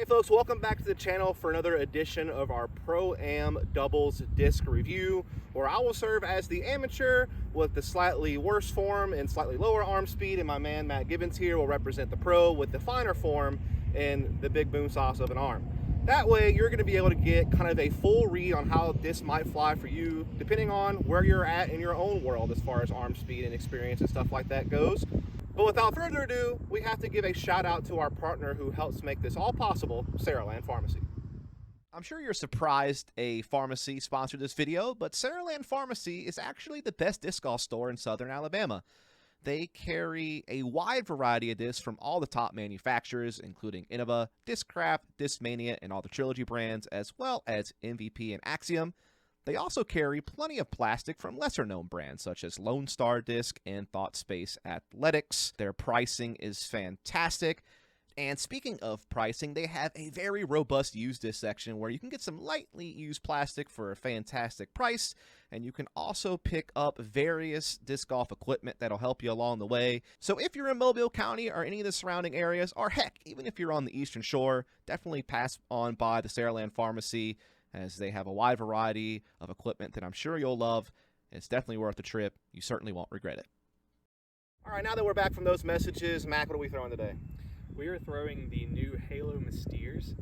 Hey folks, welcome back to the channel for another edition of our Pro-Am Doubles Disc Review, where I will serve as the amateur with the slightly worse form and slightly lower arm speed, and my man Matt Gibbons here will represent the pro with the finer form and the big boom sauce of an arm. That way you're going to be able to get kind of a full read on how this might fly for you, depending on where you're at in your own world as far as arm speed and experience and stuff like that goes. But without further ado, we have to give a shout out to our partner who helps make this all possible, Saraland Pharmacy. I'm sure you're surprised a pharmacy sponsored this video, but Saraland Pharmacy is actually the best disc golf store in Southern Alabama. They carry a wide variety of discs from all the top manufacturers, including Innova, Discraft, Discmania, and all the Trilogy brands, as well as MVP and Axiom. They also carry plenty of plastic from lesser-known brands such as Lone Star Disc and Thought Space Athletics. Their pricing is fantastic. And speaking of pricing, they have a very robust used disc section where you can get some lightly used plastic for a fantastic price. And you can also pick up various disc golf equipment that'll help you along the way. So if you're in Mobile County or any of the surrounding areas, or heck, even if you're on the Eastern Shore, definitely pass on by the Saraland Pharmacy, as they have a wide variety of equipment that I'm sure you'll love. It's definitely worth the trip. You certainly won't regret it. All right, now that we're back from those messages, Mac, what are we throwing today? We are throwing the new Halo Mysteres.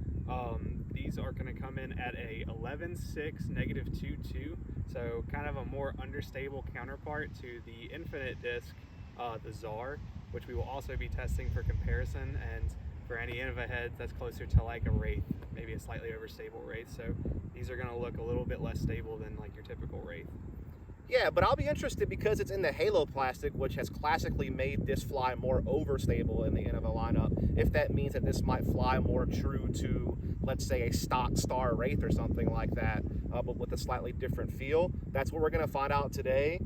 These are going to come in at a 11.6 -2.2, so kind of a more understable counterpart to the Infinite disc, the Czar, which we will also be testing for comparison. And for any Innova heads, that's closer to like a Wraith, maybe a slightly overstable Wraith. So these are going to look a little bit less stable than like your typical Wraith. Yeah, but I'll be interested because it's in the Halo plastic, which has classically made this fly more overstable in the Innova lineup. If that means that this might fly more true to, let's say, a stock Star Wraith or something like that, but with a slightly different feel. That's what we're going to find out today.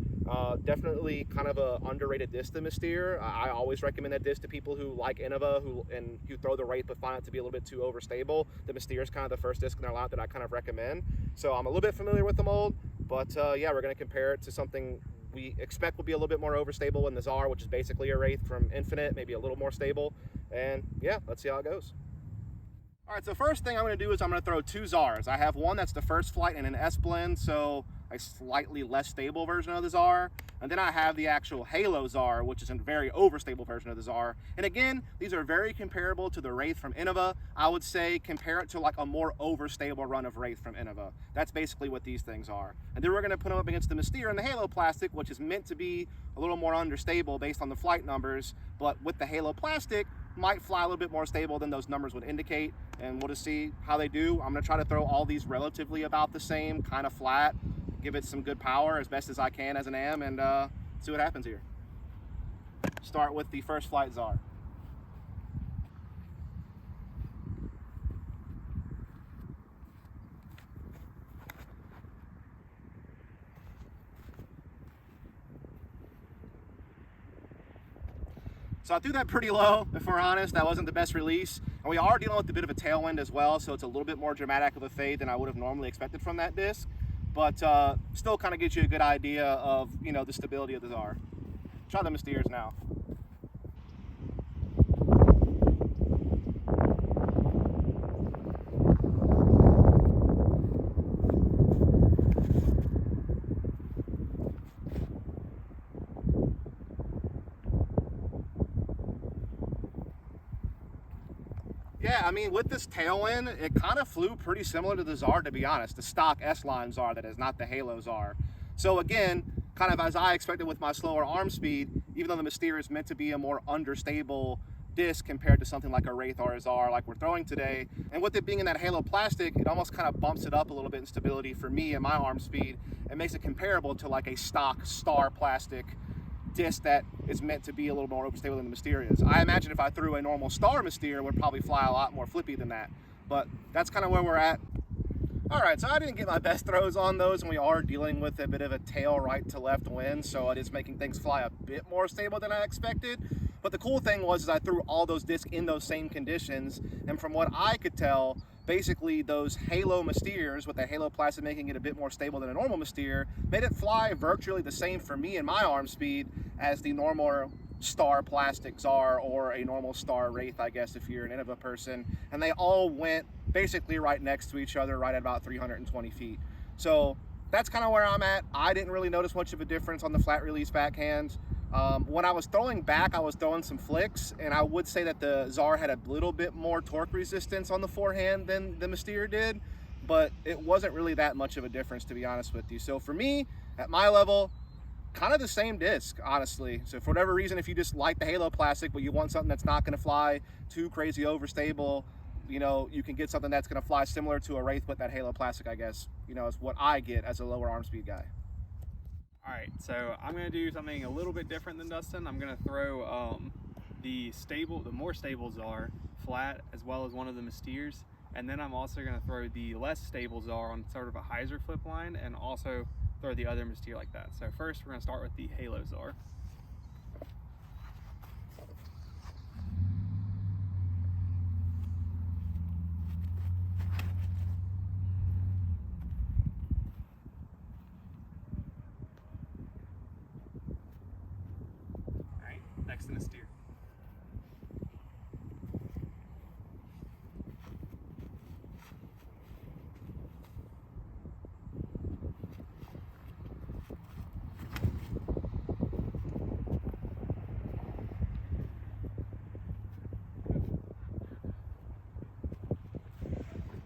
Definitely kind of a underrated disc, the Mystere. I always recommend that disc to people who like Innova, who throw the Wraith but find it to be a little bit too overstable. The Mystere is kind of the first disc in their lineup that I kind of recommend. So I'm a little bit familiar with the mold, but yeah, we're going to compare it to something we expect will be a little bit more overstable in the Czar, which is basically a Wraith from Infinite, maybe a little more stable. And yeah, let's see how it goes. All right, so first thing I'm going to do is I'm going to throw two Czars. I have one that's the first flight in an S blend, so a slightly less stable version of the Czar. And then I have the actual Halo Czar, which is a very overstable version of the Czar. And again, these are very comparable to the Wraith from Innova. I would say compare it to like a more overstable run of Wraith from Innova. That's basically what these things are. And then we're going to put them up against the Mystere and the Halo plastic, which is meant to be a little more understable based on the flight numbers. But with the Halo plastic, might fly a little bit more stable than those numbers would indicate, and we'll just see how they do. I'm going to try to throw all these relatively about the same, kind of flat, give it some good power as best as I can as an AM, and see what happens here. Start with the first flight Czar. So I threw that pretty low, if we're honest. That wasn't the best release. And we are dealing with a bit of a tailwind as well, so it's a little bit more dramatic of a fade than I would have normally expected from that disc. But still kind of gives you a good idea of, you know, the stability of the Czar. Try the Mysteres now. Yeah, I mean, with this tailwind, it kind of flew pretty similar to the Czar, to be honest. The stock S-line Czar that is not the Halo Czar. So again, kind of as I expected with my slower arm speed, even though the Mystere is meant to be a more understable disc compared to something like a Wraith or a Czar like we're throwing today. And with it being in that Halo plastic, it almost kind of bumps it up a little bit in stability for me and my arm speed. It makes it comparable to like a stock Star plastic disc that is meant to be a little more overstable than the Mystere is. I imagine if I threw a normal Star Mystere, it would probably fly a lot more flippy than that. But that's kind of where we're at. All right, so I didn't get my best throws on those, and we are dealing with a bit of a tail right to left wind, so it is making things fly a bit more stable than I expected. But the cool thing was I threw all those discs in those same conditions, and from what I could tell, basically those Halo Mysteres with the Halo plastic making it a bit more stable than a normal Mystere made it fly virtually the same for me and my arm speed as the normal Star plastic Czar or a normal Star Wraith, I guess, if you're an Innova person, and they all went basically right next to each other, right at about 320 feet. So that's kind of where I'm at. I didn't really notice much of a difference on the flat release backhand. When I was throwing back, I was throwing some flicks, and I would say that the Czar had a little bit more torque resistance on the forehand than the Mystere did, but it wasn't really that much of a difference, to be honest with you. So for me, at my level, kind of the same disc, honestly. So for whatever reason, if you just like the Halo plastic, but you want something that's not going to fly too crazy overstable, you know, you can get something that's going to fly similar to a Wraith, but that Halo plastic, I guess, you know, is what I get as a lower arm speed guy. All right, so I'm gonna do something a little bit different than Dustin. I'm gonna throw the more stable Czar flat, as well as one of the Mysteres, and then I'm also gonna throw the less stable Czar on sort of a hyzer flip line, and also throw the other Mystere like that. So first, we're gonna start with the Halo Czar. Next in the steer.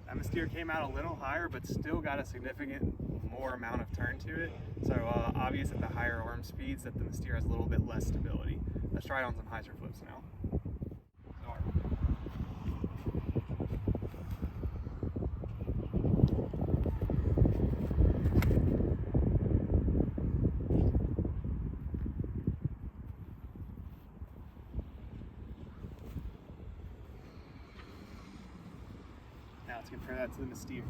That Mystere came out a little higher, but still got a significant more amount of turn to it. So obvious at the higher arm speeds that the Mystere has a little bit less stability. Let's try it on some hyzer flips now. Now let's compare that to the Mystere.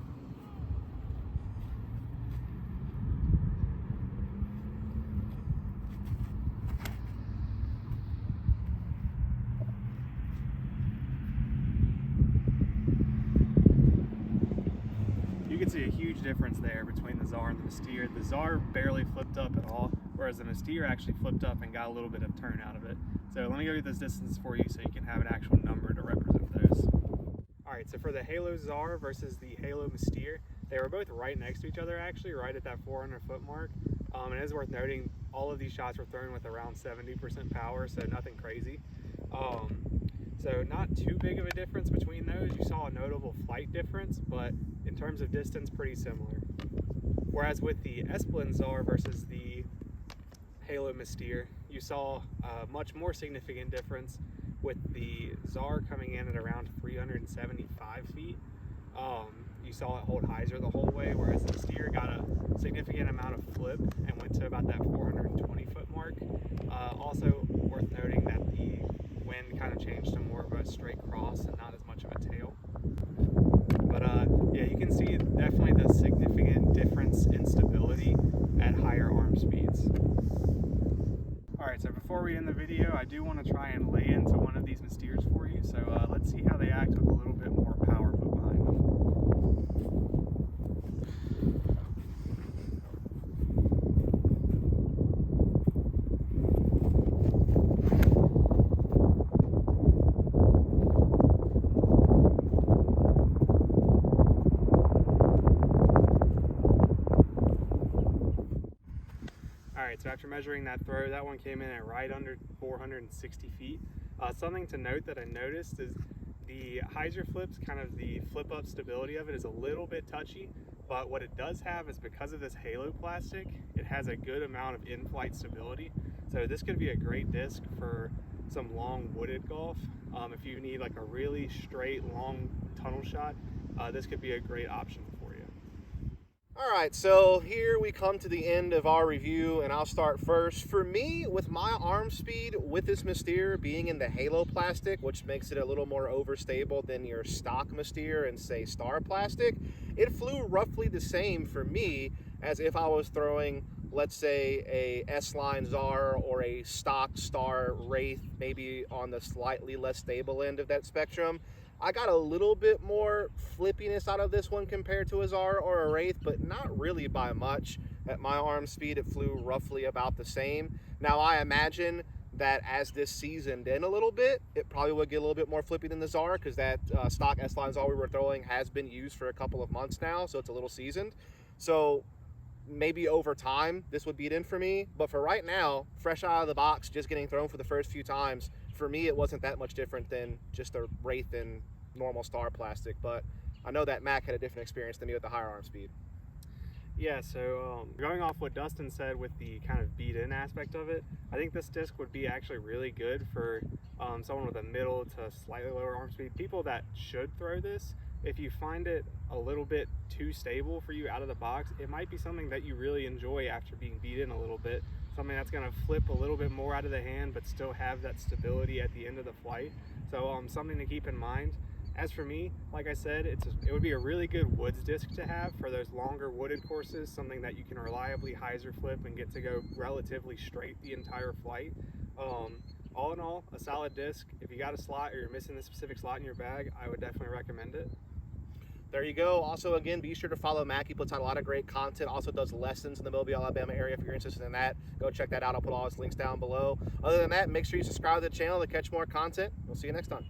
You can see a huge difference there between the Czar and the Mystere. The Czar barely flipped up at all, whereas the Mystere actually flipped up and got a little bit of turn out of it. So let me go get those distances for you so you can have an actual number to represent those. All right, so for the Halo Czar versus the Halo Mystere, they were both right next to each other actually, right at that 400 foot mark. And it is worth noting, all of these shots were thrown with around 70% power, so nothing crazy. So not too big of a difference between those. You saw a notable flight difference, but in terms of distance, pretty similar. Whereas with the Esplin Czar versus the Halo Mystere, you saw a much more significant difference with the Czar coming in at around 375 feet. You saw it hold hyzer the whole way, whereas the Mystere got a significant amount of flip and went to about that 420 foot mark. Also worth noting that the wind kind of changed to more of a straight cross and not as much of a tail. But yeah, you can see definitely the significant difference in stability at higher arm speeds. Alright, so before we end the video, I do want to try and lay into one of these Mysteres for you. So let's see how they act with a little bit more power put behind them. Alright, so after measuring that throw, that one came in at right under 460 feet. Something to note that I noticed is the hyzer flips, kind of the flip up stability of it is a little bit touchy, but what it does have is because of this Halo plastic, it has a good amount of in-flight stability. So this could be a great disc for some long wooded golf. If you need like a really straight, long tunnel shot, this could be a great option for you. All right, so here we come to the end of our review, and I'll start first. For me, with my arm speed, with this Mystere being in the Halo plastic, which makes it a little more overstable than your stock Mystere and say Star plastic, it flew roughly the same for me as if I was throwing, let's say, a S-Line Czar or a stock Star Wraith, maybe on the slightly less stable end of that spectrum. I got a little bit more flippiness out of this one compared to a Czar or a Wraith, but not really by much. At my arm speed, it flew roughly about the same. Now, I imagine that as this seasoned in a little bit, it probably would get a little bit more flippy than the Czar, because that stock S-line Czar we were throwing has been used for a couple of months now, so it's a little seasoned. So maybe over time this would beat in for me, but for right now, fresh out of the box, just getting thrown for the first few times, for me it wasn't that much different than just a Wraith and normal Star plastic. But I know that Mac had a different experience than me with the higher arm speed. Yeah, so going off what Dustin said with the kind of beat-in aspect of it, I think this disc would be actually really good for someone with a middle to slightly lower arm speed. People that should throw this, if you find it a little bit too stable for you out of the box, it might be something that you really enjoy after being beat in a little bit. Something that's going to flip a little bit more out of the hand, but still have that stability at the end of the flight. So something to keep in mind. As for me, like I said, it would be a really good woods disc to have for those longer wooded courses, something that you can reliably hyzer flip and get to go relatively straight the entire flight. All in all, a solid disc. If you got a slot or you're missing the specific slot in your bag, I would definitely recommend it. There you go. Also, again, be sure to follow Mac. He puts out a lot of great content. Also does lessons in the Mobile, Alabama area. If you're interested in that, go check that out. I'll put all his links down below. Other than that, make sure you subscribe to the channel to catch more content. We'll see you next time.